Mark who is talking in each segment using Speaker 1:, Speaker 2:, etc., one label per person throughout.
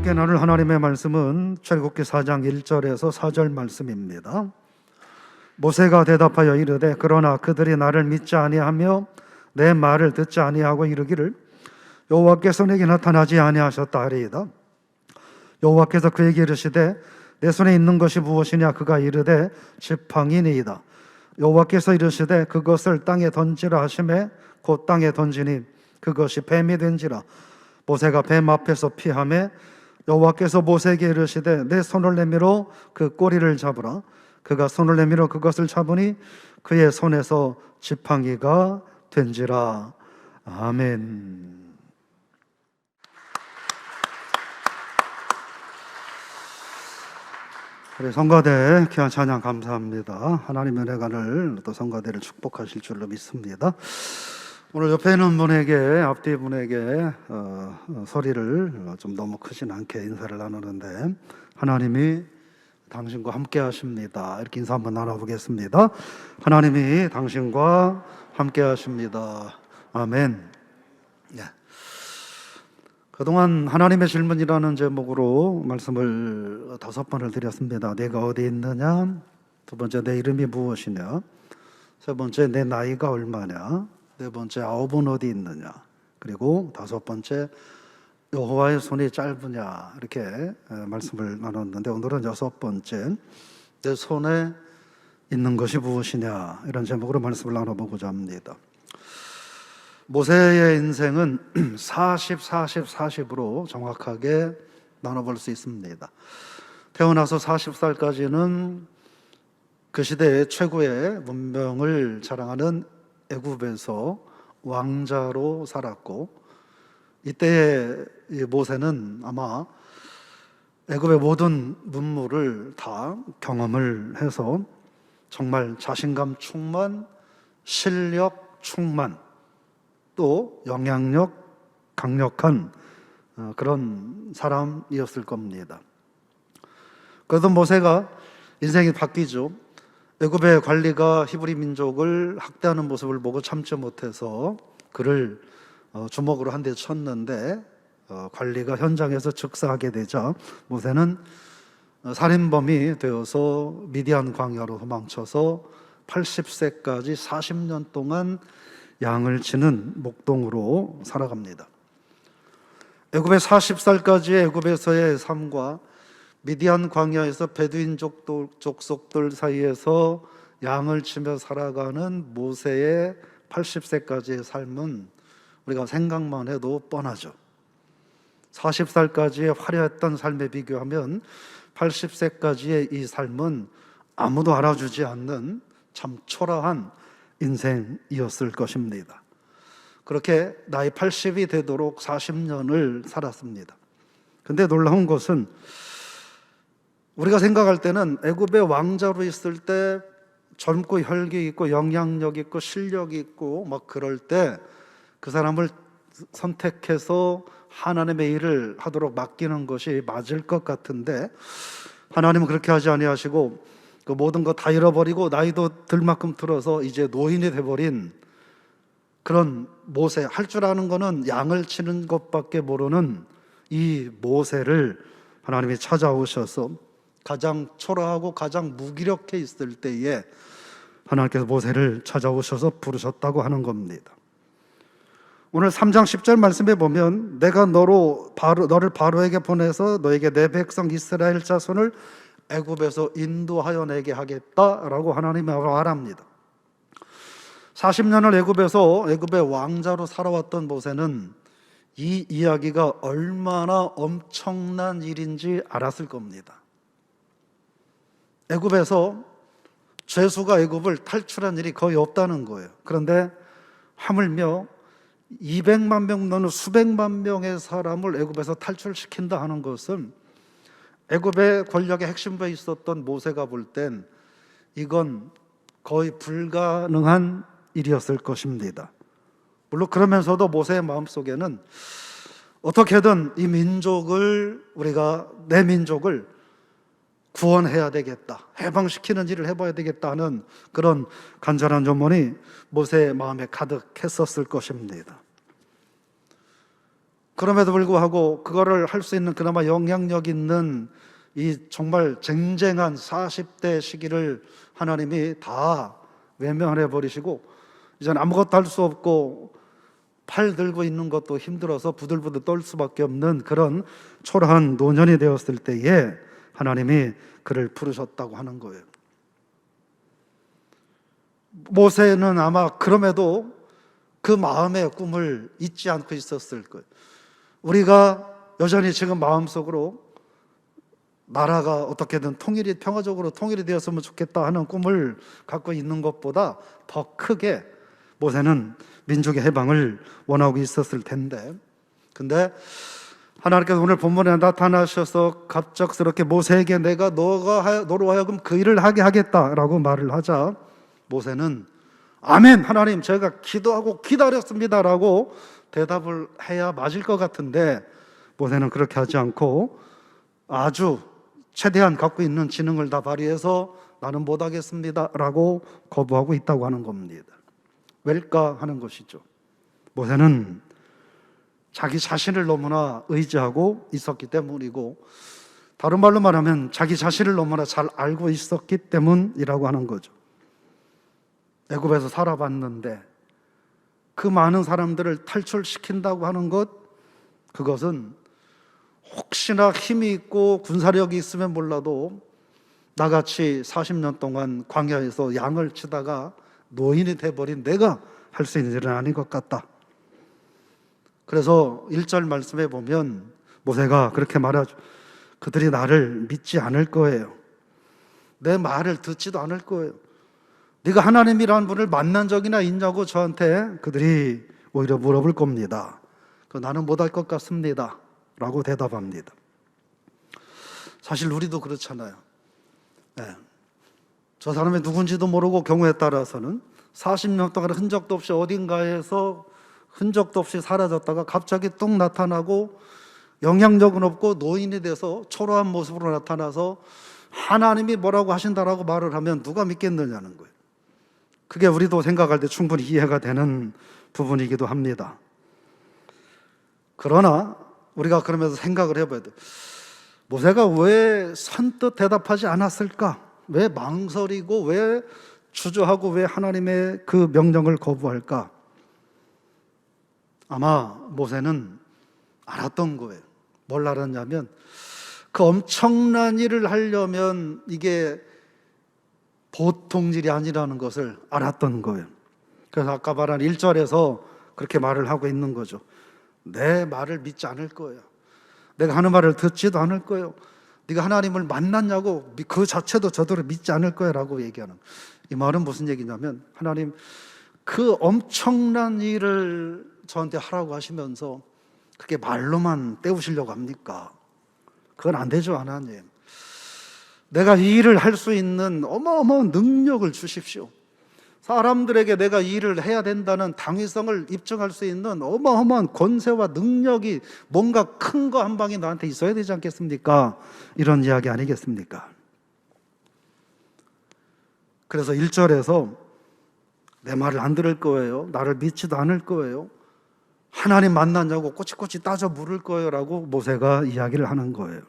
Speaker 1: 함께 나눌 하나님의 말씀은 출애굽기 4장 1절에서 4절 말씀입니다. 모세가 대답하여 이르되 그러나 그들이 나를 믿지 아니하며 내 말을 듣지 아니하고 이르기를 여호와께서 내게 나타나지 아니하셨다 하리이다. 여호와께서 그에게 이르시되 내 손에 있는 것이 무엇이냐? 그가 이르되 지팡이니이다. 여호와께서 이르시되 그것을 땅에 던지라 하시매 곧 땅에 던지니 그것이 뱀이 된지라. 모세가 뱀 앞에서 피하매 여호와께서 모세에게 이르시되 내 손을 내밀어 그 꼬리를 잡으라. 그가 손을 내밀어 그것을 잡으니 그의 손에서 지팡이가 된지라. 아멘. 우리 성가대 귀한 찬양 감사합니다. 하나님의 은혜가를 또 성가대를 축복하실 줄로 믿습니다. 오늘 옆에 있는 분에게, 앞뒤 분에게 소리를 좀 너무 크진 않게 인사를 나누는데 하나님이 당신과 함께 하십니다. 이렇게 인사 한번 나눠보겠습니다. 하나님이 당신과 함께 하십니다. 아멘. 네. 그동안 하나님의 질문이라는 제목으로 말씀을 5번을 드렸습니다. 내가 어디 있느냐? 두 번째, 내 이름이 무엇이냐? 세 번째, 내 나이가 얼마냐? 네 번째, 아홉은 어디 있느냐? 그리고 5번째, 여호와의 손이 짧으냐? 이렇게 말씀을 나눴는데 오늘은 6번째, 내 손에 있는 것이 무엇이냐? 이런 제목으로 말씀을 나눠보고자 합니다. 모세의 인생은 40, 40, 40으로 정확하게 나눠볼 수 있습니다. 태어나서 40살까지는 그 시대의 최고의 문명을 자랑하는 애굽에서 왕자로 살았고, 이때의 모세는 아마 애굽의 모든 문물을 다 경험을 해서 정말 자신감 충만, 실력 충만, 또 영향력 강력한 그런 사람이었을 겁니다. 그래도 모세가 인생이 바뀌죠. 애굽의 관리가 히브리 민족을 학대하는 모습을 보고 참지 못해서 그를 주먹으로 한 대 쳤는데 관리가 현장에서 즉사하게 되자 모세는 살인범이 되어서 미디안 광야로 도망쳐서 80세까지 40년 동안 양을 치는 목동으로 살아갑니다. 애굽의 40살까지의 애굽에서의 삶과 미디안 광야에서 베두인 족속들 사이에서 양을 치며 살아가는 모세의 80세까지의 삶은 우리가 생각만 해도 뻔하죠. 40살까지의 화려했던 삶에 비교하면 80세까지의 이 삶은 아무도 알아주지 않는 참 초라한 인생이었을 것입니다. 그렇게 나이 80이 되도록 40년을 살았습니다. 근데 놀라운 것은 우리가 생각할 때는 애굽의 왕자로 있을 때 젊고 혈기 있고 영향력 있고 실력이 있고 막 그럴 때 그 사람을 선택해서 하나님의 일을 하도록 맡기는 것이 맞을 것 같은데 하나님은 그렇게 하지 아니하시고 그 모든 거 다 잃어버리고 나이도 들 만큼 들어서 이제 노인이 돼버린 그런 모세, 할 줄 아는 거는 양을 치는 것밖에 모르는 이 모세를 하나님이 찾아오셔서 가장 초라하고 가장 무기력해 있을 때에 하나님께서 모세를 찾아오셔서 부르셨다고 하는 겁니다. 오늘 3장 10절 말씀에 보면 내가 너를 바로에게 보내서 너에게 내 백성 이스라엘 자손을 애굽에서 인도하여 내게 하겠다라고 하나님이 말합니다. 40년을 애굽의 왕자로 살아왔던 모세는 이 이야기가 얼마나 엄청난 일인지 알았을 겁니다. 애굽에서 죄수가 애굽을 탈출한 일이 거의 없다는 거예요. 그런데 하물며 200만 명 너는 수백만 명의 사람을 애굽에서 탈출시킨다 하는 것은 애굽의 권력의 핵심부에 있었던 모세가 볼 땐 이건 거의 불가능한 일이었을 것입니다. 물론 그러면서도 모세의 마음속에는 어떻게든 이 민족을 내 민족을 구원해야 되겠다, 해방시키는 일을 해봐야 되겠다 하는 그런 간절한 염원이 모세의 마음에 가득했었을 것입니다. 그럼에도 불구하고 그거를 할 수 있는 그나마 영향력 있는 이 정말 쟁쟁한 40대 시기를 하나님이 다 외면해 버리시고 이제는 아무것도 할 수 없고 팔 들고 있는 것도 힘들어서 부들부들 떨 수밖에 없는 그런 초라한 노년이 되었을 때에 하나님이 그를 부르셨다고 하는 거예요. 모세는 아마 그럼에도 그 마음의 꿈을 잊지 않고 있었을 거예요. 우리가 여전히 지금 마음속으로 나라가 어떻게든 평화적으로 통일이 되었으면 좋겠다 하는 꿈을 갖고 있는 것보다 더 크게 모세는 민족의 해방을 원하고 있었을 텐데, 근데 하나님께서 오늘 본문에 나타나셔서 갑작스럽게 모세에게 내가 너로 하여금 그 일을 하게 하겠다라고 말을 하자 모세는 아멘, 하나님 제가 기도하고 기다렸습니다 라고 대답을 해야 맞을 것 같은데 모세는 그렇게 하지 않고 아주 최대한 갖고 있는 지능을 다 발휘해서 나는 못하겠습니다 라고 거부하고 있다고 하는 겁니다. 왜일까 하는 것이죠. 모세는 자기 자신을 너무나 의지하고 있었기 때문이고, 다른 말로 말하면 자기 자신을 너무나 잘 알고 있었기 때문이라고 하는 거죠. 애굽에서 살아봤는데 그 많은 사람들을 탈출시킨다고 하는 것, 그것은 혹시나 힘이 있고 군사력이 있으면 몰라도 나같이 40년 동안 광야에서 양을 치다가 노인이 돼버린 내가 할 수 있는 일은 아닌 것 같다. 그래서 1절 말씀에 보면 모세가 그렇게 말하죠. 그들이 나를 믿지 않을 거예요. 내 말을 듣지도 않을 거예요. 네가 하나님이라는 분을 만난 적이나 있냐고 저한테 그들이 오히려 물어볼 겁니다. 나는 못할 것 같습니다 라고 대답합니다. 사실 우리도 그렇잖아요. 저 사람이 누군지도 모르고 경우에 따라서는 40년 동안 흔적도 없이 어딘가에서 흔적도 없이 사라졌다가 갑자기 뚝 나타나고 영향력은 없고 노인이 돼서 초라한 모습으로 나타나서 하나님이 뭐라고 하신다라고 말을 하면 누가 믿겠느냐는 거예요. 그게 우리도 생각할 때 충분히 이해가 되는 부분이기도 합니다. 그러나 우리가 그러면서 생각을 해봐야 돼요. 모세가 왜 선뜻 대답하지 않았을까? 왜 망설이고 왜 주저하고 왜 하나님의 그 명령을 거부할까? 아마 모세는 알았던 거예요. 뭘 알았냐면 그 엄청난 일을 하려면 이게 보통 일이 아니라는 것을 알았던 거예요. 그래서 아까 말한 1절에서 그렇게 말을 하고 있는 거죠. 내 말을 믿지 않을 거예요. 내가 하는 말을 듣지도 않을 거예요. 네가 하나님을 만났냐고 그 자체도 저더러 믿지 않을 거야 라고 얘기하는, 이 말은 무슨 얘기냐면 하나님 그 엄청난 일을 저한테 하라고 하시면서 그게 말로만 때우시려고 합니까? 그건 안 되죠 하나님. 내가 이 일을 할 수 있는 어마어마한 능력을 주십시오. 사람들에게 내가 이 일을 해야 된다는 당위성을 입증할 수 있는 어마어마한 권세와 능력이 뭔가 큰 거 한 방이 나한테 있어야 되지 않겠습니까? 이런 이야기 아니겠습니까? 그래서 1절에서 내 말을 안 들을 거예요. 나를 믿지도 않을 거예요. 하나님 만났냐고 꼬치꼬치 따져 물을 거예요 라고 모세가 이야기를 하는 거예요.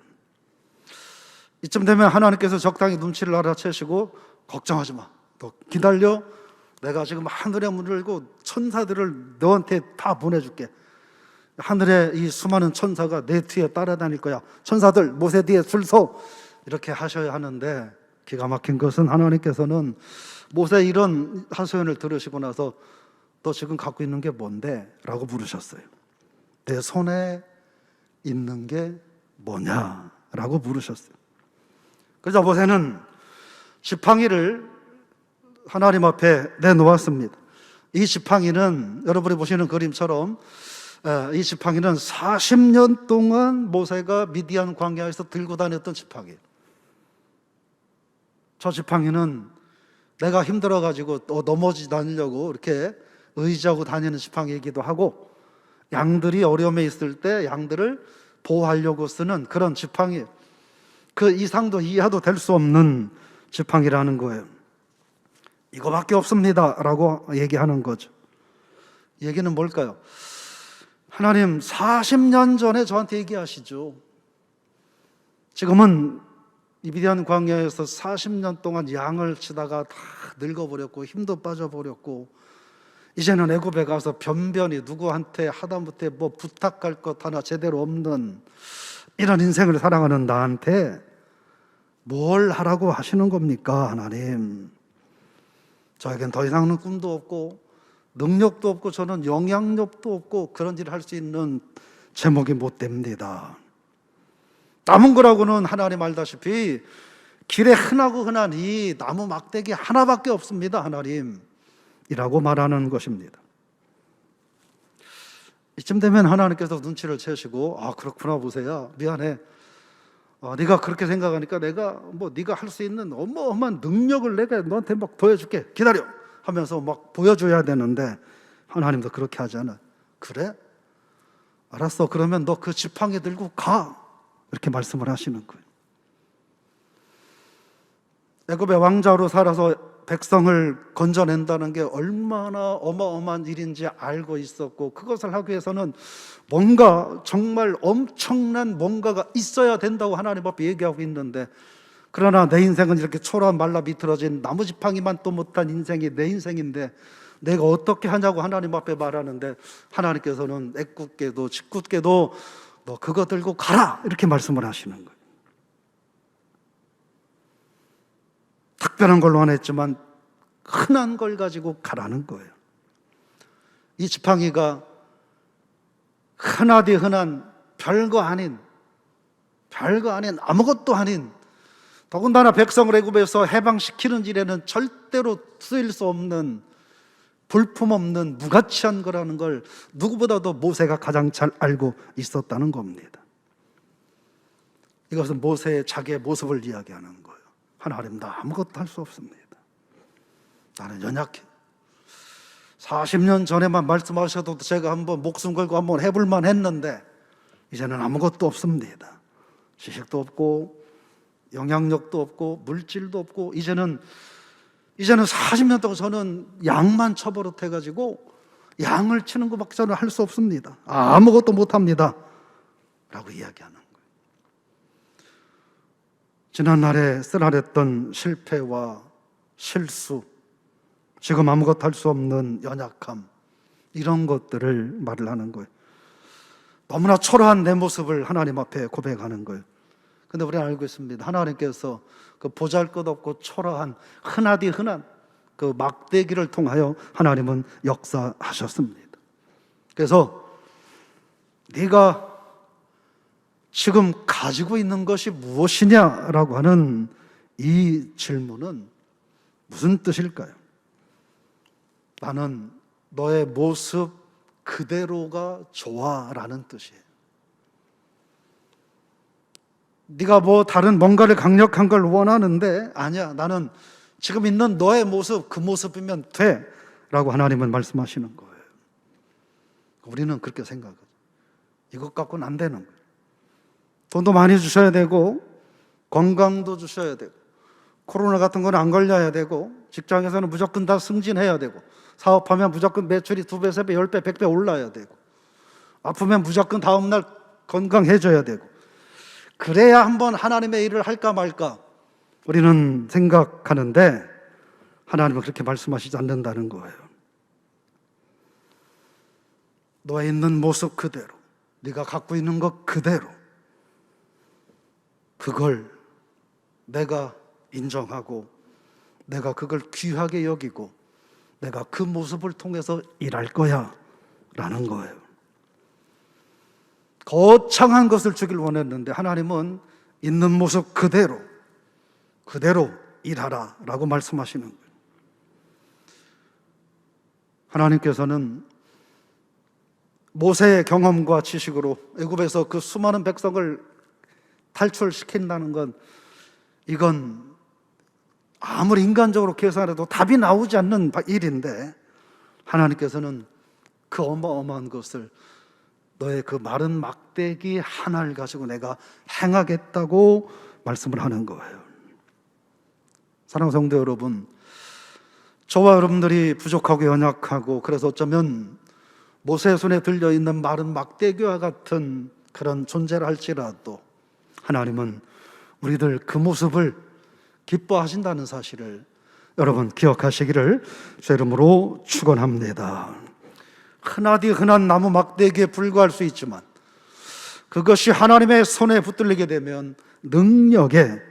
Speaker 1: 이쯤 되면 하나님께서 적당히 눈치를 알아채시고 걱정하지 마. 너 기다려. 내가 지금 하늘의 문을 열고 천사들을 너한테 다 보내줄게. 하늘의 이 수많은 천사가 내 뒤에 따라다닐 거야. 천사들 모세 뒤에 줄 서. 이렇게 하셔야 하는데 기가 막힌 것은 하나님께서는 모세 이런 하소연을 들으시고 나서 너 지금 갖고 있는 게 뭔데? 라고 물으셨어요. 내 손에 있는 게 뭐냐? 라고 물으셨어요. 그래서 모세는 지팡이를 하나님 앞에 내놓았습니다. 이 지팡이는 여러분이 보시는 그림처럼 이 지팡이는 40년 동안 모세가 미디안 광야에서 들고 다녔던 지팡이에요. 저 지팡이는 내가 힘들어가지고 넘어지지 않으려고 이렇게 의지하고 다니는 지팡이이기도 하고, 양들이 어려움에 있을 때 양들을 보호하려고 쓰는 그런 지팡이에요. 그 이상도 이하도 될 수 없는 지팡이라는 거예요. 이거밖에 없습니다 라고 얘기하는 거죠. 얘기는 뭘까요? 하나님 40년 전에 저한테 얘기하시죠. 지금은 미디안 광야에서 40년 동안 양을 치다가 다 늙어버렸고 힘도 빠져버렸고 이제는 애굽에 가서 변변히 누구한테 하다못해 뭐 부탁할 것 하나 제대로 없는 이런 인생을 살아가는 나한테 뭘 하라고 하시는 겁니까, 하나님? 저에겐 더 이상은 꿈도 없고 능력도 없고 저는 영향력도 없고 그런 일을 할 수 있는 제목이 못 됩니다. 남은 거라고는 하나님 알다시피 길에 흔하고 흔한 이 나무 막대기 하나밖에 없습니다, 하나님 이라고 말하는 것입니다. 이쯤 되면 하나님께서 눈치를 채시고 그렇구나 보세요. 미안해. 네가 그렇게 생각하니까 내가 네가 할 수 있는 어마어마한 능력을 내가 너한테 막 보여줄게. 기다려 하면서 막 보여줘야 되는데 하나님도 그렇게 하잖아. 그래? 알았어. 그러면 너 그 지팡이 들고 가. 이렇게 말씀을 하시는 거예요. 애굽의 왕자로 살아서 백성을 건져낸다는 게 얼마나 어마어마한 일인지 알고 있었고 그것을 하기 위해서는 뭔가 정말 엄청난 뭔가가 있어야 된다고 하나님 앞에 얘기하고 있는데 그러나 내 인생은 이렇게 초라한 말라 비틀어진 나무지팡이만 또 못한 인생이 내 인생인데 내가 어떻게 하냐고 하나님 앞에 말하는데 하나님께서는 애꿎게도 짓궂게도 너 그거 들고 가라 이렇게 말씀을 하시는 거예요. 특별한 걸로 안 했지만 흔한 걸 가지고 가라는 거예요. 이 지팡이가 흔하디 흔한 별거 아닌 아무것도 아닌 더군다나 백성을 애굽에서 해방시키는 일에는 절대로 쓰일 수 없는 볼품없는 무가치한 거라는 걸 누구보다도 모세가 가장 잘 알고 있었다는 겁니다. 이것은 모세의 자기의 모습을 이야기하는 거예요. 하나님 나 아무것도 할 수 없습니다. 나는 연약해. 40년 전에만 말씀하셔도 제가 한번 목숨 걸고 한번 해볼만 했는데 이제는 아무것도 없습니다. 지식도 없고 영향력도 없고 물질도 없고 이제는 40년 동안 저는 양만 쳐버릇해가지고 양을 치는 것밖에 저는 할 수 없습니다. 아무것도 못합니다 라고 이야기하는 거예요. 지난날에 쓰라렸던 실패와 실수, 지금 아무것도 할 수 없는 연약함, 이런 것들을 말을 하는 거예요. 너무나 초라한 내 모습을 하나님 앞에 고백하는 거예요. 근데 우리는 알고 있습니다. 하나님께서 그 보잘것없고 초라한 흔하디 흔한 그 막대기를 통하여 하나님은 역사하셨습니다. 그래서 네가 지금 가지고 있는 것이 무엇이냐라고 하는 이 질문은 무슨 뜻일까요? 나는 너의 모습 그대로가 좋아라는 뜻이에요. 네가 다른 뭔가를 강력한 걸 원하는데 아니야, 나는 지금 있는 너의 모습 그 모습이면 돼 라고 하나님은 말씀하시는 거예요. 우리는 그렇게 생각하죠. 이것 갖고는 안 되는 거예요. 돈도 많이 주셔야 되고 건강도 주셔야 되고 코로나 같은 건 안 걸려야 되고 직장에서는 무조건 다 승진해야 되고 사업하면 무조건 매출이 2배, 3배, 10배, 100배 올라야 되고 아프면 무조건 다음날 건강해져야 되고 그래야 한번 하나님의 일을 할까 말까 우리는 생각하는데 하나님은 그렇게 말씀하시지 않는다는 거예요. 너의 있는 모습 그대로, 네가 갖고 있는 것 그대로, 그걸 내가 인정하고 내가 그걸 귀하게 여기고 내가 그 모습을 통해서 일할 거야 라는 거예요. 거창한 것을 주길 원했는데 하나님은 있는 모습 그대로 일하라 라고 말씀하시는 거예요. 하나님께서는 모세의 경험과 지식으로 애굽에서 그 수많은 백성을 탈출시킨다는 건 이건 아무리 인간적으로 계산해도 답이 나오지 않는 일인데 하나님께서는 그 어마어마한 것을 너의 그 마른 막대기 하나를 가지고 내가 행하겠다고 말씀을 하는 거예요. 사랑하는 성도 여러분, 저와 여러분들이 부족하고 연약하고 그래서 어쩌면 모세의 손에 들려있는 마른 막대기와 같은 그런 존재라 할지라도 하나님은 우리들 그 모습을 기뻐하신다는 사실을 여러분 기억하시기를 주 이름으로 축원합니다. 흔하디 흔한 나무 막대기에 불과할 수 있지만 그것이 하나님의 손에 붙들리게 되면 능력의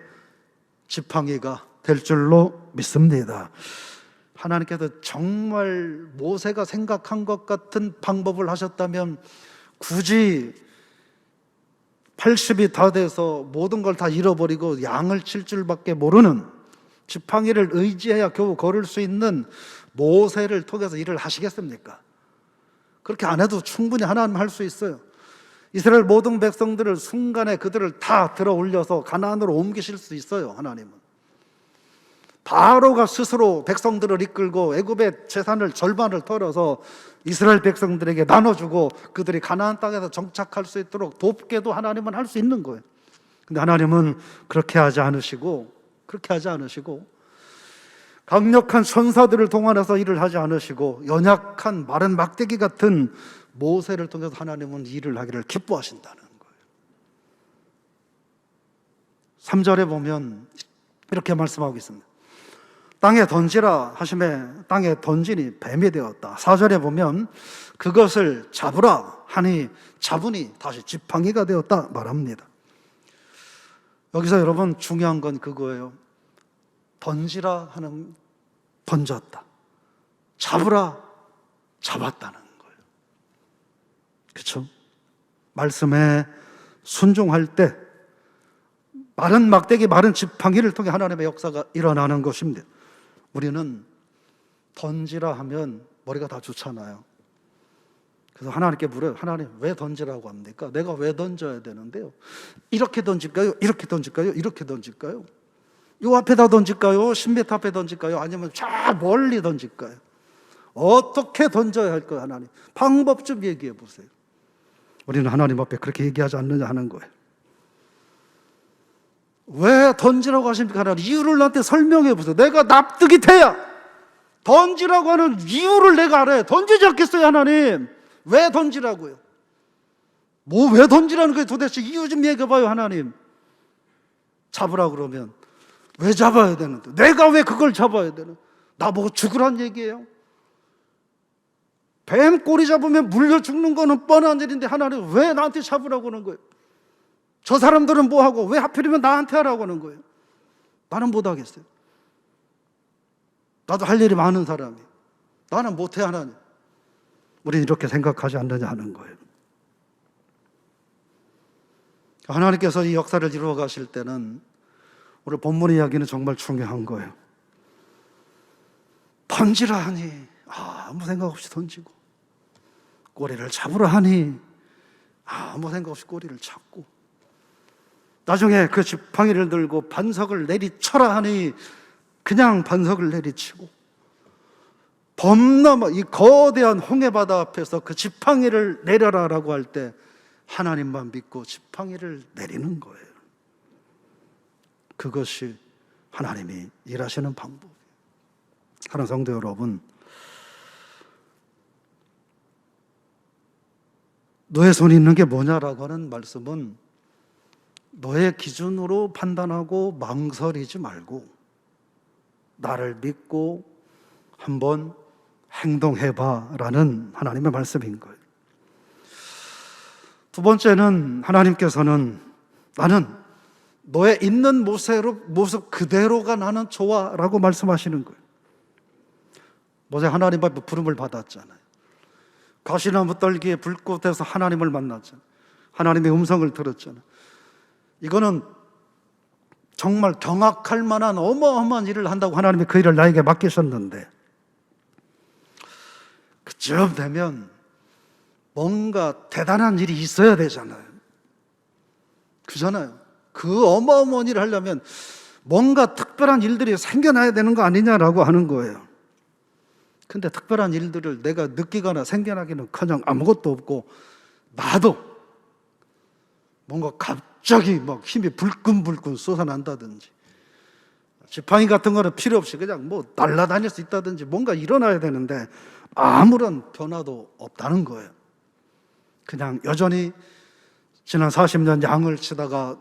Speaker 1: 지팡이가 될 줄로 믿습니다. 하나님께서 정말 모세가 생각한 것 같은 방법을 하셨다면 굳이 80이 다 돼서 모든 걸 다 잃어버리고 양을 칠 줄밖에 모르는 지팡이를 의지해야 겨우 걸을 수 있는 모세를 통해서 일을 하시겠습니까? 그렇게 안 해도 충분히 하나님 할 수 있어요. 이스라엘 모든 백성들을 순간에 그들을 다 들어 올려서 가나안으로 옮기실 수 있어요. 하나님은 바로가 스스로 백성들을 이끌고 애굽의 재산을 절반을 털어서 이스라엘 백성들에게 나눠주고 그들이 가나안 땅에서 정착할 수 있도록 돕게도 하나님은 할 수 있는 거예요. 근데 하나님은 그렇게 하지 않으시고 강력한 천사들을 동원해서 일을 하지 않으시고 연약한 마른 막대기 같은 모세를 통해서 하나님은 일을 하기를 기뻐하신다는 거예요. 3절에 보면 이렇게 말씀하고 있습니다. 땅에 던지라 하심에 땅에 던지니 뱀이 되었다. 4절에 보면 그것을 잡으라 하니 잡으니 다시 지팡이가 되었다 말합니다. 여기서 여러분 중요한 건 그거예요. 던지라 하는 던졌다, 잡으라 잡았다는 거예요. 그렇죠? 말씀에 순종할 때 마른 막대기, 마른 지팡이를 통해 하나님의 역사가 일어나는 것입니다. 우리는 던지라 하면 머리가 다 좋잖아요. 그래서 하나님께 물어요. 하나님 왜 던지라고 합니까? 내가 왜 던져야 되는데요? 이렇게 던질까요? 이렇게 던질까요? 이렇게 던질까요? 요 앞에다 던질까요? 10m 앞에 던질까요? 아니면 저 멀리 던질까요? 어떻게 던져야 할까요? 하나님 방법 좀 얘기해 보세요. 우리는 하나님 앞에 그렇게 얘기하지 않느냐 하는 거예요. 왜 던지라고 하십니까? 하나님 이유를 나한테 설명해 보세요. 내가 납득이 돼야 던지라고 하는 이유를 내가 알아요. 던지지 않겠어요? 하나님 왜 던지라고요? 뭐 왜 던지라는 거예요? 도대체 이유 좀 얘기해 봐요. 하나님 잡으라 그러면 왜 잡아야 되는데? 내가 왜 그걸 잡아야 되는? 나보고 죽으란 얘기예요? 뱀 꼬리 잡으면 물려 죽는 거는 뻔한 일인데 하나님 왜 나한테 잡으라고 하는 거예요? 저 사람들은 뭐하고 왜 하필이면 나한테 하라고 하는 거예요? 나는 못하겠어요. 나도 할 일이 많은 사람이에요. 나는 못해 하나님. 우리는 이렇게 생각하지 않느냐 하는 거예요. 하나님께서 이 역사를 이루어 가실 때는 오늘 본문 이야기는 정말 중요한 거예요. 던지라 하니 아무 생각 없이 던지고, 꼬리를 잡으라 하니 아무 생각 없이 꼬리를 잡고, 나중에 그 지팡이를 들고 반석을 내리쳐라 하니 그냥 반석을 내리치고, 범람아 이 거대한 홍해바다 앞에서 그 지팡이를 내려라라고 할 때 하나님만 믿고 지팡이를 내리는 거예요. 그것이 하나님이 일하시는 방법이에요. 사랑하는 성도 여러분, 너의 손에 있는 게 뭐냐라고 하는 말씀은 너의 기준으로 판단하고 망설이지 말고 나를 믿고 한번 행동해봐라는 하나님의 말씀인 거예요. 두 번째는 하나님께서는 나는 너의 있는 모습 그대로가 나는 좋아라고 말씀하시는 거예요. 모세 하나님 앞에 부름을 받았잖아요. 가시나무 떨기에 불꽃에서 하나님을 만났잖아요. 하나님의 음성을 들었잖아요. 이거는 정말 경악할 만한 어마어마한 일을 한다고 하나님이 그 일을 나에게 맡기셨는데 그쯤 되면 뭔가 대단한 일이 있어야 되잖아요. 그잖아요. 그 어마어마한 일을 하려면 뭔가 특별한 일들이 생겨나야 되는 거 아니냐라고 하는 거예요. 근데 특별한 일들을 내가 느끼거나 생겨나기는커녕 아무것도 없고 나도 뭔가 갑자기 막 힘이 불끈불끈 솟아난다든지 지팡이 같은 거는 필요 없이 그냥 뭐 날아다닐 수 있다든지 뭔가 일어나야 되는데 아무런 변화도 없다는 거예요. 그냥 여전히 지난 40년 양을 치다가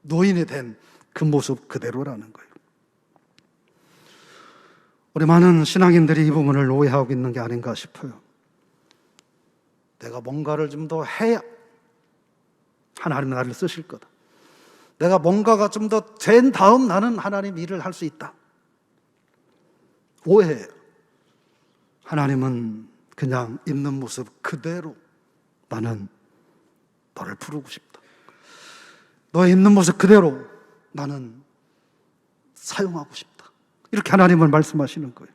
Speaker 1: 노인이 된 그 모습 그대로라는 거예요. 우리 많은 신앙인들이 이 부분을 오해하고 있는 게 아닌가 싶어요. 내가 뭔가를 좀 더 해야 하나님 나를 쓰실 거다. 내가 뭔가가 좀 더 된 다음 나는 하나님 일을 할 수 있다. 오해해요. 하나님은 그냥 있는 모습 그대로 나는 너를 부르고 싶다. 너의 있는 모습 그대로 나는 사용하고 싶다. 이렇게 하나님은 말씀하시는 거예요.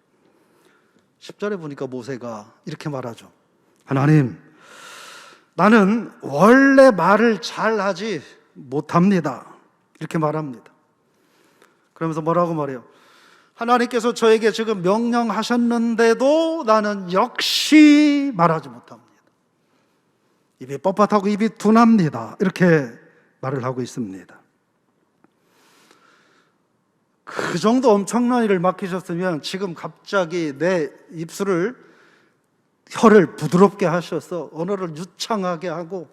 Speaker 1: 10절에 보니까 모세가 이렇게 말하죠. 하나님, 나는 원래 말을 잘하지 못합니다. 이렇게 말합니다. 그러면서 뭐라고 말해요? 하나님께서 저에게 지금 명령하셨는데도 나는 역시 말하지 못합니다. 입이 뻣뻣하고 입이 둔합니다. 이렇게 말을 하고 있습니다. 그 정도 엄청난 일을 맡기셨으면 지금 갑자기 내 입술을 혀를 부드럽게 하셔서 언어를 유창하게 하고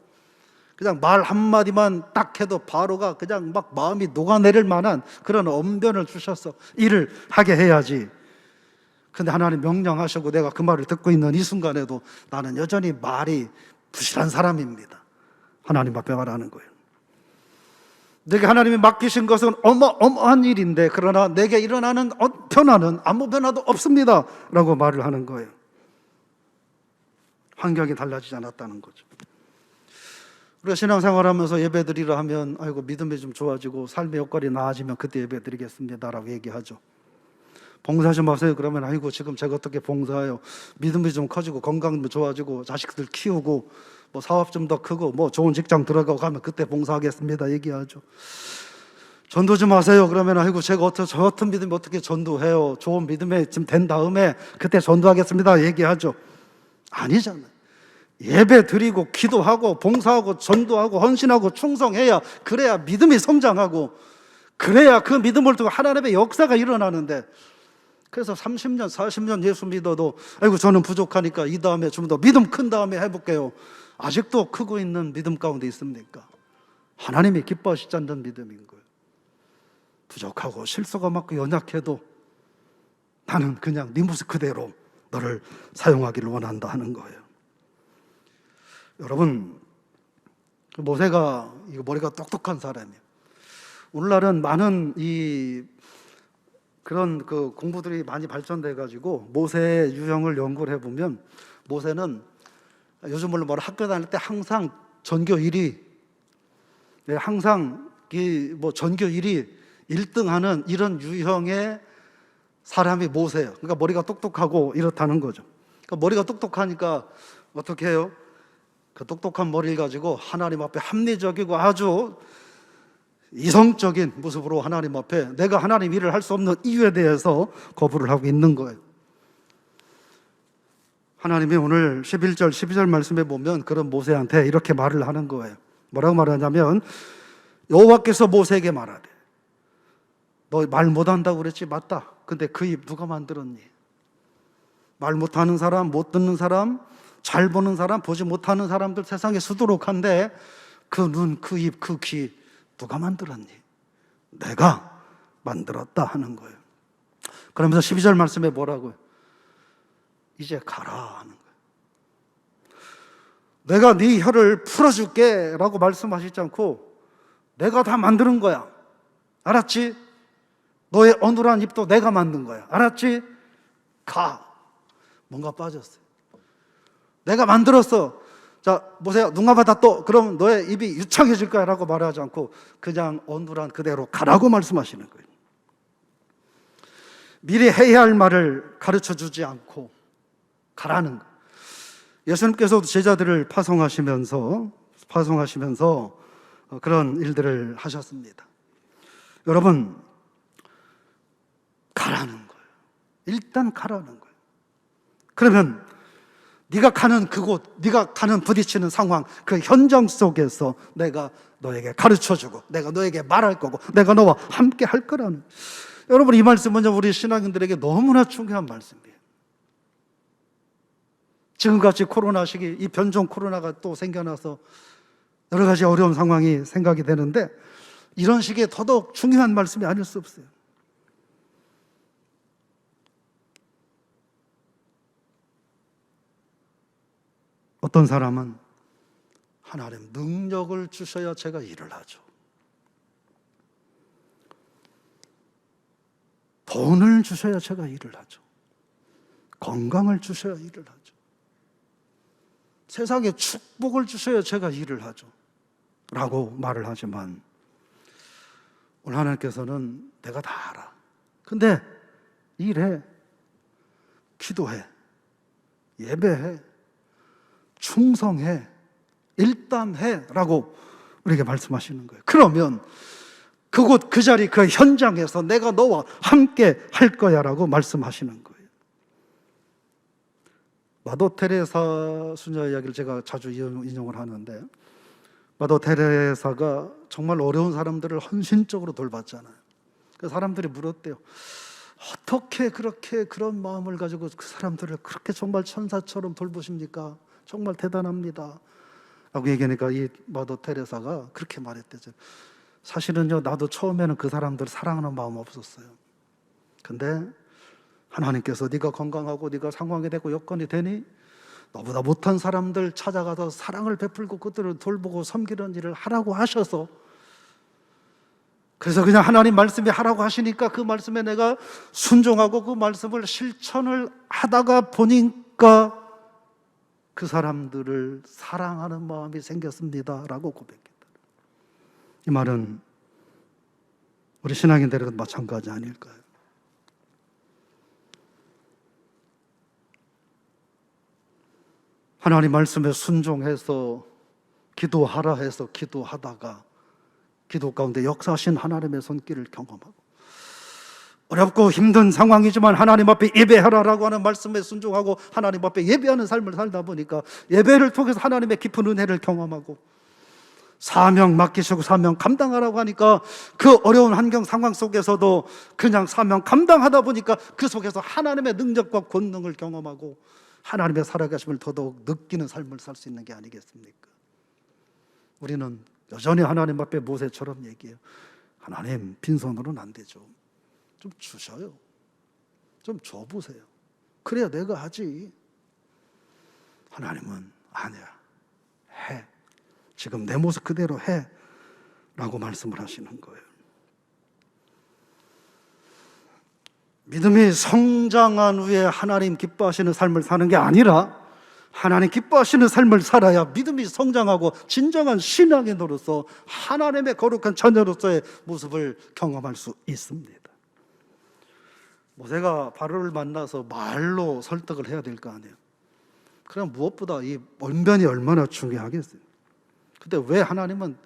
Speaker 1: 그냥 말 한마디만 딱 해도 바로가 그냥 막 마음이 녹아내릴 만한 그런 언변을 주셔서 일을 하게 해야지. 근데 하나님 명령하시고 내가 그 말을 듣고 있는 이 순간에도 나는 여전히 말이 부실한 사람입니다. 하나님 앞에 말하는 거예요. 내게 하나님이 맡기신 것은 어마어마한 일인데 그러나 내게 일어나는 변화는 아무 변화도 없습니다 라고 말을 하는 거예요. 환경이 달라지지 않았다는 거죠. 우리가 신앙생활하면서 예배드리려 하면 아이고 믿음이 좀 좋아지고 삶의 여건이 나아지면 그때 예배드리겠습니다 라고 얘기하죠. 봉사 좀 하세요. 그러면 아이고 지금 제가 어떻게 봉사해요. 믿음이 좀 커지고 건강도 좋아지고 자식들 키우고 뭐 사업 좀 더 크고 뭐 좋은 직장 들어가고 하면 그때 봉사하겠습니다 얘기하죠. 전도 좀 하세요. 그러면 아이고 제가 저 같은 믿음이 어떻게 전도해요. 좋은 믿음에 좀 된 다음에 그때 전도하겠습니다 얘기하죠. 아니잖아요. 예배 드리고 기도하고 봉사하고 전도하고 헌신하고 충성해야 그래야 믿음이 성장하고 그래야 그 믿음을 두고 하나님의 역사가 일어나는데 그래서 30년 40년 예수 믿어도 아이고 저는 부족하니까 이 다음에 좀 더 믿음 큰 다음에 해볼게요. 아직도 크고 있는 믿음 가운데 있습니까? 하나님이 기뻐하시지 않는 믿음인 거예요. 부족하고 실수가 많고 연약해도 나는 그냥 네 모습 그대로 너를 사용하기를 원한다 하는 거예요. 여러분, 모세가 이거 머리가 똑똑한 사람이에요. 오늘날은 많은 그런 그 공부들이 많이 발전돼 가지고 모세 유형을 연구를 해보면 모세는 요즘 물론 학교 다닐 때 항상 전교 1위, 항상 뭐 전교 1위 1등하는 이런 유형의 사람이 모세예요. 그러니까 머리가 똑똑하고 이렇다는 거죠. 그러니까 머리가 똑똑하니까 어떻게 해요? 그 똑똑한 머리를 가지고 하나님 앞에 합리적이고 아주 이성적인 모습으로 하나님 앞에 내가 하나님 일을 할 수 없는 이유에 대해서 거부를 하고 있는 거예요. 하나님이 오늘 11절, 12절 말씀에 보면 그런 모세한테 이렇게 말을 하는 거예요. 뭐라고 말하냐면 여호와께서 모세에게 말하되 너 말 못한다고 그랬지? 맞다. 근데 그 입 누가 만들었니? 말 못하는 사람, 못 듣는 사람, 잘 보는 사람, 보지 못하는 사람들 세상에 수두룩한데 그 눈, 그 입, 그 귀 누가 만들었니? 내가 만들었다 하는 거예요. 그러면서 12절 말씀에 뭐라고요? 이제 가라 하는 거예요. 내가 네 혀를 풀어줄게 라고 말씀하시지 않고 내가 다 만드는 거야. 알았지? 너의 어눌한 입도 내가 만든 거야. 알았지? 가. 뭔가 빠졌어요. 내가 만들었어. 자, 보세요. 눈 감아다 또. 그럼 너의 입이 유창해질 거야 라고 말하지 않고 그냥 어눌한 그대로 가라고 말씀하시는 거예요. 미리 해야 할 말을 가르쳐주지 않고 가라는 거예요. 예수님께서도 제자들을 파송하시면서 그런 일들을 하셨습니다. 여러분, 가라는 거예요. 일단 가라는 거예요. 그러면 네가 가는 그곳, 네가 가는 부딪히는 상황, 그 현장 속에서 내가 너에게 가르쳐주고 내가 너에게 말할 거고 내가 너와 함께 할 거라는, 여러분 이 말씀은 우리 신앙인들에게 너무나 중요한 말씀이에요. 지금같이 코로나 시기, 이 변종 코로나가 또 생겨나서 여러 가지 어려운 상황이 생각이 되는데 이런 시기에 더더욱 중요한 말씀이 아닐 수 없어요. 어떤 사람은 하나님 능력을 주셔야 제가 일을 하죠. 돈을 주셔야 제가 일을 하죠. 건강을 주셔야 일을 하죠. 세상에 축복을 주셔야 제가 일을 하죠. 라고 말을 하지만 오늘 하나님께서는 내가 다 알아. 근데 일해, 기도해, 예배해, 충성해, 일담해 라고 우리에게 말씀하시는 거예요. 그러면 그곳 그 자리 그 현장에서 내가 너와 함께 할 거야 라고 말씀하시는 거예요. 마더 테레사 수녀 이야기를 제가 자주 인용을 하는데, 마더 테레사가 정말 어려운 사람들을 헌신적으로 돌봤잖아요. 그 사람들이 물었대요. 어떻게 그렇게 그런 마음을 가지고 그 사람들을 그렇게 정말 천사처럼 돌보십니까? 정말 대단합니다 라고 얘기하니까 이 마더 테레사가 그렇게 말했대죠. 사실은요, 나도 처음에는 그 사람들을 사랑하는 마음 없었어요. 근데 하나님께서 네가 건강하고 네가 상황이 되고 여건이 되니 너보다 못한 사람들 찾아가서 사랑을 베풀고 그들을 돌보고 섬기는 일을 하라고 하셔서, 그래서 그냥 하나님 말씀이 하라고 하시니까 그 말씀에 내가 순종하고 그 말씀을 실천을 하다가 보니까 그 사람들을 사랑하는 마음이 생겼습니다 라고 고백했다. 이 말은 우리 신앙인들에게도 마찬가지 아닐까요? 하나님 말씀에 순종해서 기도하라 해서 기도하다가 기도 가운데 역사하신 하나님의 손길을 경험하고, 어렵고 힘든 상황이지만 하나님 앞에 예배하라라고 하는 말씀에 순종하고 하나님 앞에 예배하는 삶을 살다 보니까 예배를 통해서 하나님의 깊은 은혜를 경험하고, 사명 맡기시고 사명 감당하라고 하니까 그 어려운 환경 상황 속에서도 그냥 사명 감당하다 보니까 그 속에서 하나님의 능력과 권능을 경험하고 하나님의 살아계심을 더더욱 느끼는 삶을 살 수 있는 게 아니겠습니까? 우리는 여전히 하나님 앞에 모세처럼 얘기해요. 하나님, 빈손으로는 안 되죠. 좀 주셔요. 좀 줘보세요. 그래야 내가 하지. 하나님은 아니야, 해. 지금 내 모습 그대로 해 라고 말씀을 하시는 거예요. 믿음이 성장한 후에 하나님 기뻐하시는 삶을 사는 게 아니라 하나님 기뻐하시는 삶을 살아야 믿음이 성장하고 진정한 신앙인으로서 하나님의 거룩한 자녀로서의 모습을 경험할 수 있습니다. 모세가 바로를 만나서 말로 설득을 해야 될 거 아니에요. 그럼 무엇보다 이 언변이 얼마나 중요하겠어요. 근데 왜 하나님은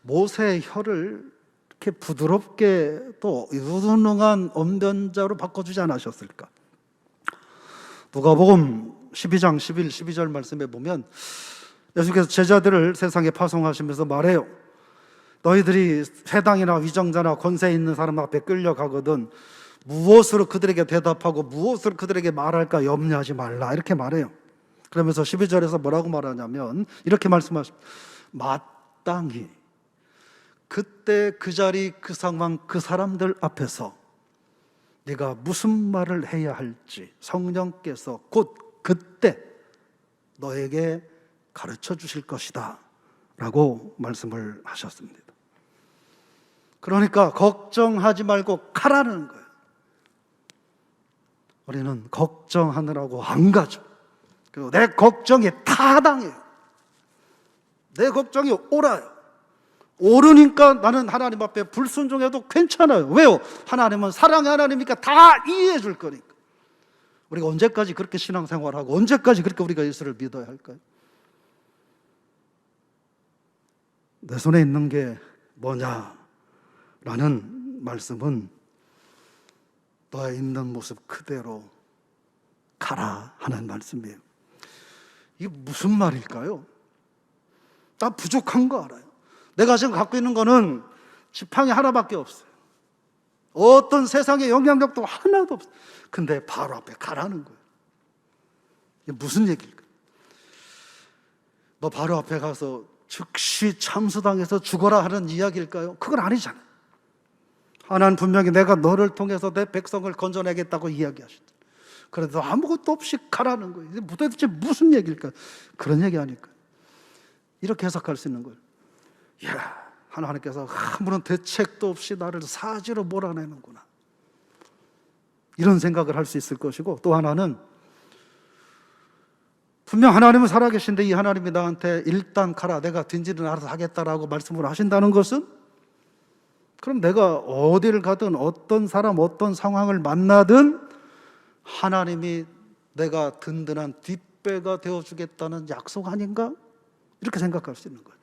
Speaker 1: 모세의 혀를 이렇게 부드럽게 또 유능한 언변자로 바꿔주지 않으셨을까? 누가복음 12장 11, 12절 말씀에 보면 예수께서 제자들을 세상에 파송하시면서 말해요. 너희들이 회당이나 위정자나 권세 있는 사람 앞에 끌려가거든 무엇으로 그들에게 대답하고 무엇으로 그들에게 말할까 염려하지 말라, 이렇게 말해요. 그러면서 12절에서 뭐라고 말하냐면 이렇게 말씀하십니다. 마땅히 그때 그 자리 그 상황 그 사람들 앞에서 네가 무슨 말을 해야 할지 성령께서 곧 그때 너에게 가르쳐 주실 것이다 라고 말씀을 하셨습니다. 그러니까 걱정하지 말고 가라는 거예요. 우리는 걱정하느라고 안 가죠. 그리고 내 걱정이 타당해요. 내 걱정이 옳아요. 옳으니까 나는 하나님 앞에 불순종해도 괜찮아요. 왜요? 하나님은 사랑의 하나님이니까 다 이해해 줄 거니까. 우리가 언제까지 그렇게 신앙생활하고 언제까지 그렇게 우리가 예수를 믿어야 할까요? 내 손에 있는 게 뭐냐라는 말씀은 너의 있는 모습 그대로 가라 하는 말씀이에요. 이게 무슨 말일까요? 나 부족한 거 알아요. 내가 지금 갖고 있는 거는 지팡이 하나밖에 없어요. 어떤 세상의 영향력도 하나도 없어요. 근데 바로 앞에 가라는 거예요. 이게 무슨 얘기일까요? 너 바로 앞에 가서 즉시 참수당해서 죽어라 하는 이야기일까요? 그건 아니잖아요. 하나님 분명히 내가 너를 통해서 내 백성을 건져내겠다고 이야기하시죠. 그래도 아무것도 없이 가라는 거예요. 이게 도대체 무슨 얘기일까요? 그런 얘기 아닐까요? 이렇게 해석할 수 있는 거예요. 이야, 하나님께서 아무런 대책도 없이 나를 사지로 몰아내는구나, 이런 생각을 할 수 있을 것이고, 또 하나는 분명 하나님은 살아계신데 이 하나님이 나한테 일단 가라, 내가 딘지는 알아서 하겠다라고 말씀을 하신다는 것은, 그럼 내가 어디를 가든 어떤 사람 어떤 상황을 만나든 하나님이 내가 든든한 뒷배가 되어주겠다는 약속 아닌가? 이렇게 생각할 수 있는 거죠.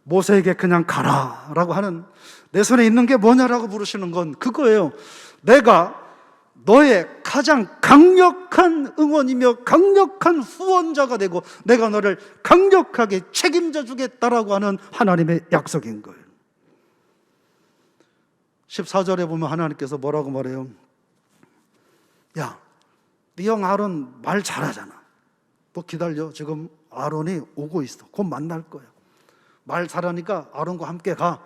Speaker 1: 모세에게 그냥 가라라고 하는, 내 손에 있는 게 뭐냐라고 물으시는 건 그거예요. 내가 너의 가장 강력한 응원이며 강력한 후원자가 되고 내가 너를 강력하게 책임져 주겠다라고 하는 하나님의 약속인 거예요. 14절에 보면 하나님께서 뭐라고 말해요? 야, 네 형 아론 말 잘하잖아. 너 기다려. 지금 아론이 오고 있어. 곧 만날 거야. 말 잘하니까 아론과 함께 가.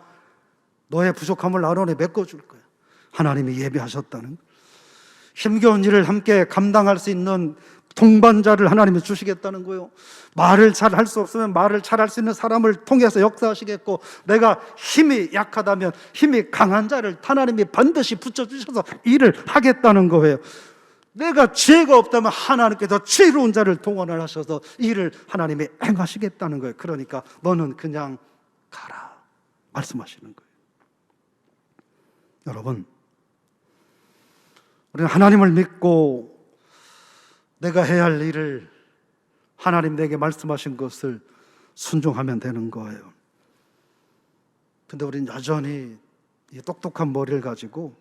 Speaker 1: 너의 부족함을 아론에 메꿔줄 거야. 하나님이 예비하셨다는, 힘겨운 일을 함께 감당할 수 있는 동반자를 하나님이 주시겠다는 거예요. 말을 잘 할 수 없으면 말을 잘 할 수 있는 사람을 통해서 역사하시겠고, 내가 힘이 약하다면 힘이 강한 자를 하나님이 반드시 붙여주셔서 일을 하겠다는 거예요. 내가 지혜가 없다면 하나님께서 지혜로운 자를 동원을 하셔서 일을 하나님이 행하시겠다는 거예요. 그러니까 너는 그냥 가라 말씀하시는 거예요. 여러분, 우리는 하나님을 믿고 내가 해야 할 일을, 하나님 내게 말씀하신 것을 순종하면 되는 거예요. 근데 우리는 여전히 이 똑똑한 머리를 가지고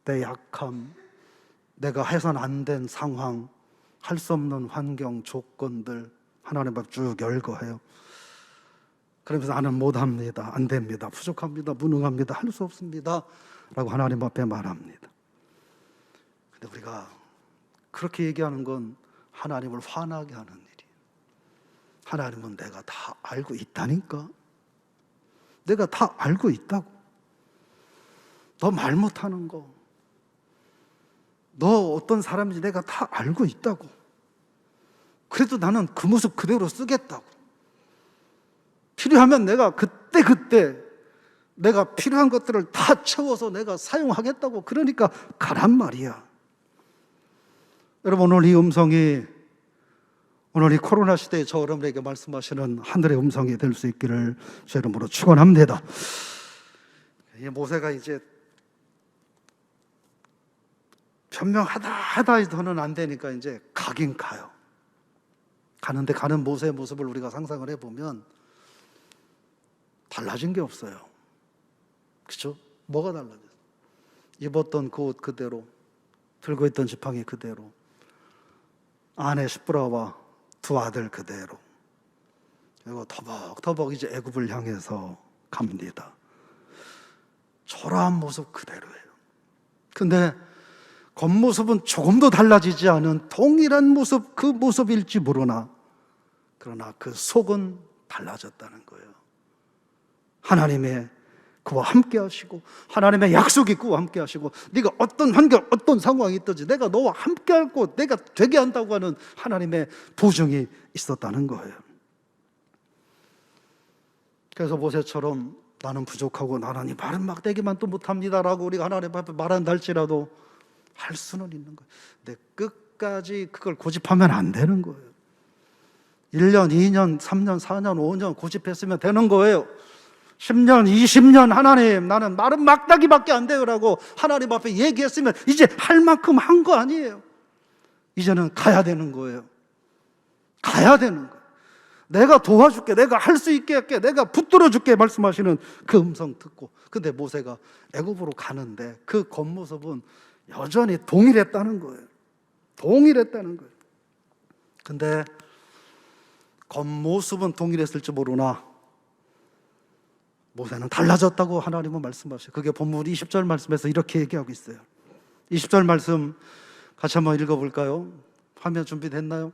Speaker 1: 내 약함, 내가 해서는 안 된 상황, 할 수 없는 환경, 조건들 하나님 앞에 쭉 열거해요. 그러면서 나는 못합니다, 안 됩니다, 부족합니다, 무능합니다, 할 수 없습니다 라고 하나님 앞에 말합니다. 근데 우리가 그렇게 얘기하는 건 하나님을 화나게 하는 일이에요. 하나님은 내가 다 알고 있다니까. 내가 다 알고 있다고. 너 말 못하는 거, 너 어떤 사람인지 내가 다 알고 있다고. 그래도 나는 그 모습 그대로 쓰겠다고. 필요하면 내가 그때 내가 필요한 것들을 다 채워서 내가 사용하겠다고. 그러니까 가란 말이야. 여러분, 오늘 이 음성이, 오늘 이 코로나 시대에 저 여러분에게 말씀하시는 하늘의 음성이 될 수 있기를 제 이름으로 축원합니다. 이 모세가 이제 변명하다 더는 안 되니까 이제 가긴 가요. 가는데 가는 모세의 모습을 우리가 상상을 해보면 달라진 게 없어요. 그렇죠? 뭐가 달라졌어요? 입었던 그 옷 그대로, 들고 있던 지팡이 그대로, 아내 십브라와 두 아들 그대로, 그리고 터벅터벅 이제 애굽을 향해서 갑니다. 초라한 모습 그대로예요. 근데 겉모습은 조금도 달라지지 않은 동일한 모습, 그 모습일지 모르나, 그러나 그 속은 달라졌다는 거예요. 하나님의 그와 함께 하시고, 하나님의 약속이 그와 함께 하시고, 네가 어떤 환경, 어떤 상황이 있든지 내가 너와 함께 하고 내가 되게 한다고 하는 하나님의 보증이 있었다는 거예요. 그래서 모세처럼 나는 부족하고 나는 이 마른 막대기만 또 못합니다라고 우리가 하나님 앞에 말한다 할지라도 할 수는 있는 거예요. 근데 끝까지 그걸 고집하면 안 되는 거예요. 1년, 2년, 3년, 4년, 5년 고집했으면 되는 거예요. 10년, 20년 하나님 나는 마른 막대기밖에 안 돼요라고 하나님 앞에 얘기했으면 이제 할 만큼 한 거 아니에요. 이제는 가야 되는 거예요. 가야 되는 거예요. 내가 도와줄게, 내가 할 수 있게 할게, 내가 붙들어 줄게 말씀하시는 그 음성 듣고, 근데 모세가 애굽으로 가는데 그 겉모습은 여전히 동일했다는 거예요. 동일했다는 거예요. 근데 겉모습은 동일했을지 모르나 모세는 달라졌다고 하나님은 말씀하셔요. 그게 본문 20절 말씀에서 이렇게 얘기하고 있어요. 20절 말씀 같이 한번 읽어볼까요? 화면 준비됐나요?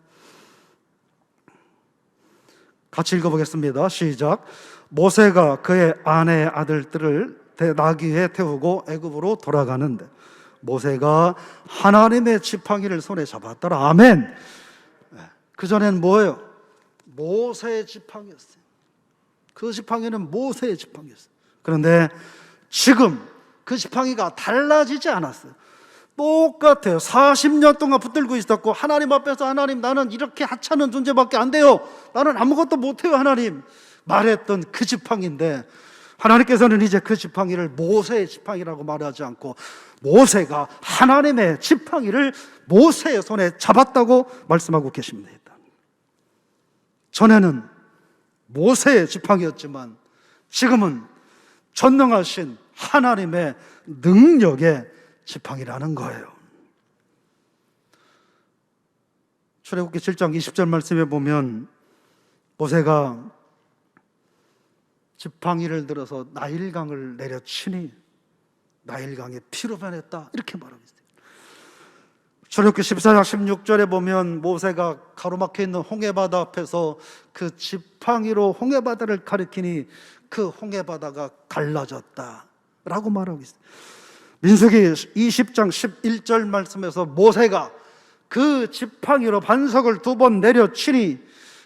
Speaker 1: 같이 읽어보겠습니다. 시작. 모세가 그의 아내의 아들들을 나귀에 태우고 애굽으로 돌아가는데 모세가 하나님의 지팡이를 손에 잡았더라. 아멘. 그 전에는 뭐예요? 모세의 지팡이였어요. 그 지팡이는 모세의 지팡이였어요. 그런데 지금 그 지팡이가 달라지지 않았어요. 똑같아요. 40년 동안 붙들고 있었고 하나님 앞에서 하나님 나는 이렇게 하찮은 존재밖에 안 돼요. 나는 아무것도 못해요 하나님 말했던 그 지팡이인데 하나님께서는 이제 그 지팡이를 모세의 지팡이라고 말하지 않고 모세가 하나님의 지팡이를 모세의 손에 잡았다고 말씀하고 계십니다. 전에는 모세의 지팡이였지만 지금은 전능하신 하나님의 능력의 지팡이라는 거예요. 출애굽기 7장 20절 말씀에 보면 모세가 지팡이를 들어서 나일강을 내려치니 나일강이 피로 변했다 이렇게 말하고 있어요. 출애굽기 14장 16절에 보면 모세가 가로막혀 있는 홍해바다 앞에서 그 지팡이로 홍해바다를 가리키니 그 홍해바다가 갈라졌다 라고 말하고 있어요. 민수기 20장 11절 말씀에서 모세가 그 지팡이로 반석을 2번 내려치니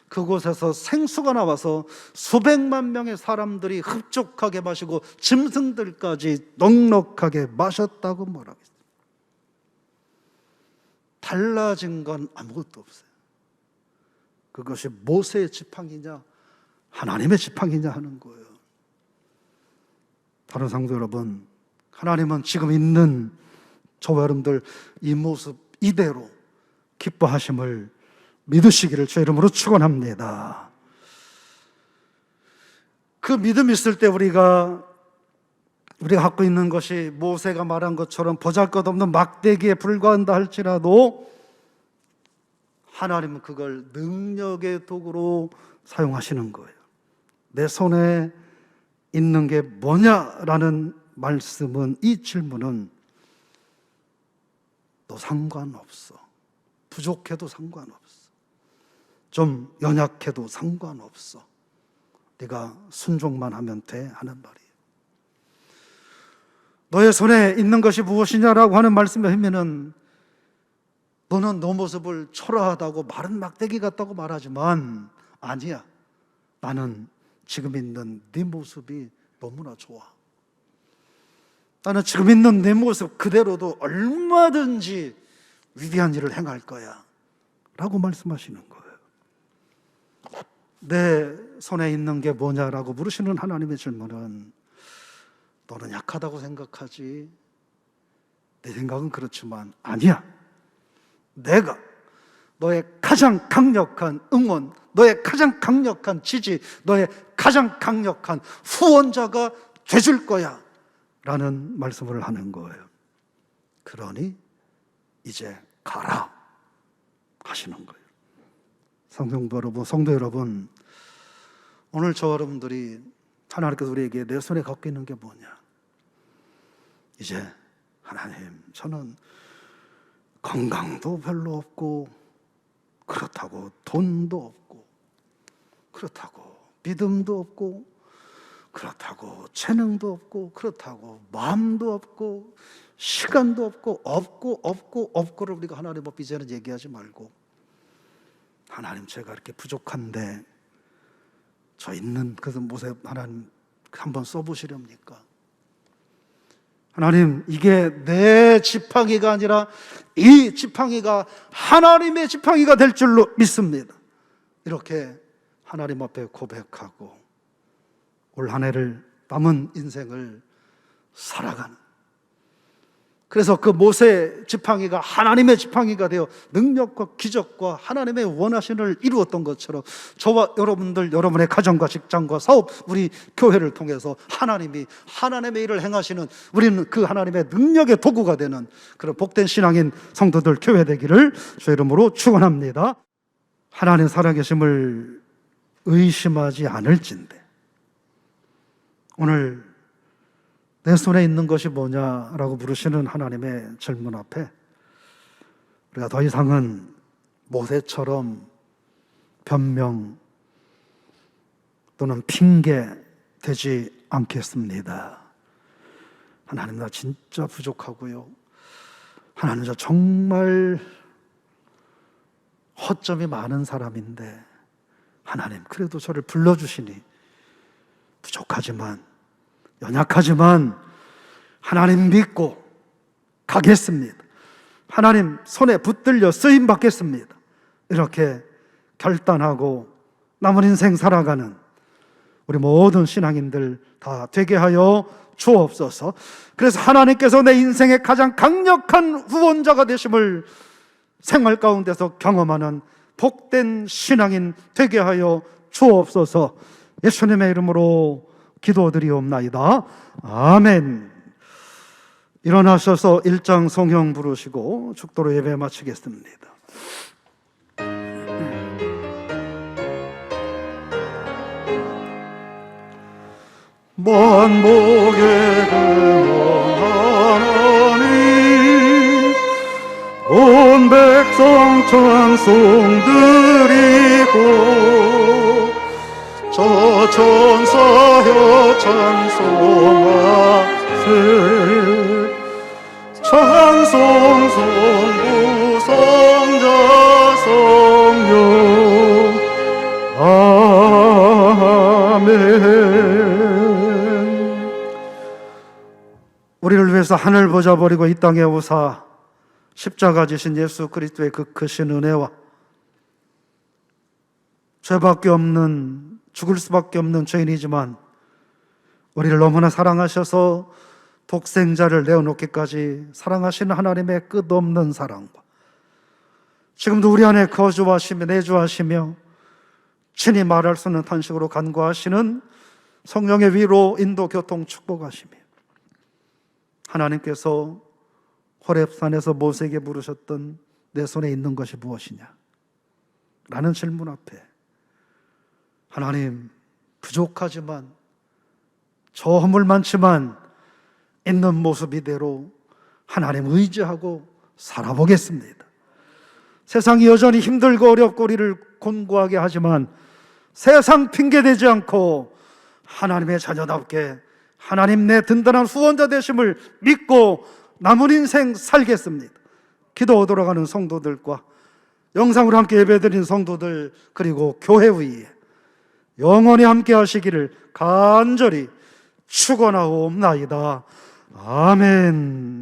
Speaker 1: 그곳에서 생수가 나와서 수백만 명의 사람들이 흡족하게 마시고 짐승들까지 넉넉하게 마셨다고 말하고 있어요. 달라진 건 아무것도 없어요. 그것이 모세의 지팡이냐 하나님의 지팡이냐 하는 거예요. 다른 성도 여러분, 하나님은 지금 있는 저와 여러분들 이 모습 이대로 기뻐하심을 믿으시기를 주의 이름으로 축원합니다. 그 믿음이 있을 때 우리가 갖고 있는 것이 모세가 말한 것처럼 보잘것없는 막대기에 불과한다 할지라도 하나님은 그걸 능력의 도구로 사용하시는 거예요. 내 손에 있는 게 뭐냐라는 말씀은, 이 질문은 너 상관없어. 부족해도 상관없어. 좀 연약해도 상관없어. 네가 순종만 하면 돼 하는 말이에요. 너의 손에 있는 것이 무엇이냐라고 하는 말씀을 하면은 너는 너 모습을 초라하다고 마른 막대기 같다고 말하지만 아니야. 나는 지금 있는 네 모습이 너무나 좋아. 나는 지금 있는 내 모습 그대로도 얼마든지 위대한 일을 행할 거야 라고 말씀하시는 거예요. 내 손에 있는 게 뭐냐라고 물으시는 하나님의 질문은 너는 약하다고 생각하지? 내 생각은 그렇지만 아니야. 내가 너의 가장 강력한 응원, 너의 가장 강력한 지지, 너의 가장 강력한 후원자가 돼줄 거야 라는 말씀을 하는 거예요. 그러니 이제 가라 하시는 거예요. 성도 여러분, 오늘 저와 여러분들이 하나님께서 우리에게 내 손에 갖고 있는 게 뭐냐? 이제 하나님, 저는 건강도 별로 없고, 그렇다고 돈도 없고, 그렇다고 믿음도 없고, 그렇다고 재능도 없고, 그렇다고 마음도 없고, 시간도 없고를 우리가 하나님 앞에 이제는 얘기하지 말고, 하나님 제가 이렇게 부족한데 저 있는 그래서 모세 하나님 한번 써보시렵니까? 하나님, 이게 내 지팡이가 아니라 이 지팡이가 하나님의 지팡이가 될 줄로 믿습니다. 이렇게 하나님 앞에 고백하고 올 한 해를, 남은 인생을 살아가는, 그래서 그 모세의 지팡이가 하나님의 지팡이가 되어 능력과 기적과 하나님의 원하심을 이루었던 것처럼 저와 여러분들, 여러분의 가정과 직장과 사업, 우리 교회를 통해서 하나님이 하나님의 일을 행하시는, 우리는 그 하나님의 능력의 도구가 되는 그런 복된 신앙인 성도들 교회 되기를 주의 이름으로 축원합니다. 하나님 살아계심을 의심하지 않을진데, 오늘 내 손에 있는 것이 뭐냐라고 물으시는 하나님의 질문 앞에 우리가 더 이상은 모세처럼 변명 또는 핑계 되지 않겠습니다. 하나님, 나 진짜 부족하고요. 하나님, 저 정말 허점이 많은 사람인데 하나님, 그래도 저를 불러주시니 부족하지만, 연약하지만 하나님 믿고 가겠습니다. 하나님 손에 붙들려 쓰임 받겠습니다. 이렇게 결단하고 남은 인생 살아가는 우리 모든 신앙인들 다 되게 하여 주옵소서. 그래서 하나님께서 내 인생의 가장 강력한 후원자가 되심을 생활 가운데서 경험하는 복된 신앙인 되게 하여 주옵소서. 예수님의 이름으로 기도드리옵나이다. 아멘. 일어나셔서 1장 성경 부르시고 축도로 예배 마치겠습니다. 만복의 근원 하나님, 온 백성 찬송 드리고 저 천사여 찬송하세. 찬송 성부 성자 성령 아멘. 우리를 위해서 하늘 보좌 버리고 이 땅에 오사 십자가 지신 예수 그리스도의 그 크신 은혜와 죄밖에 없는, 죽을 수밖에 없는 죄인이지만 우리를 너무나 사랑하셔서 독생자를 내어놓기까지 사랑하시는 하나님의 끝없는 사랑과 지금도 우리 안에 거주하시며 내주하시며 친히 말할 수 없는 탄식으로 간구하시는 성령의 위로 인도 교통 축복하시며 하나님께서 호렙산에서 모세에게 물으셨던 내 손에 있는 것이 무엇이냐 라는 질문 앞에 하나님, 부족하지만 저 허물 많지만 있는 모습 이대로 하나님 의지하고 살아보겠습니다. 세상이 여전히 힘들고 어렵고 우리를 곤고하게 하지만 세상 핑계대지 않고 하나님의 자녀답게 하나님 내 든든한 후원자 되심을 믿고 남은 인생 살겠습니다. 기도 돌아가는 성도들과 영상으로 함께 예배드린 성도들 그리고 교회 위에 영원히 함께 하시기를 간절히 축원하옵나이다. 아멘.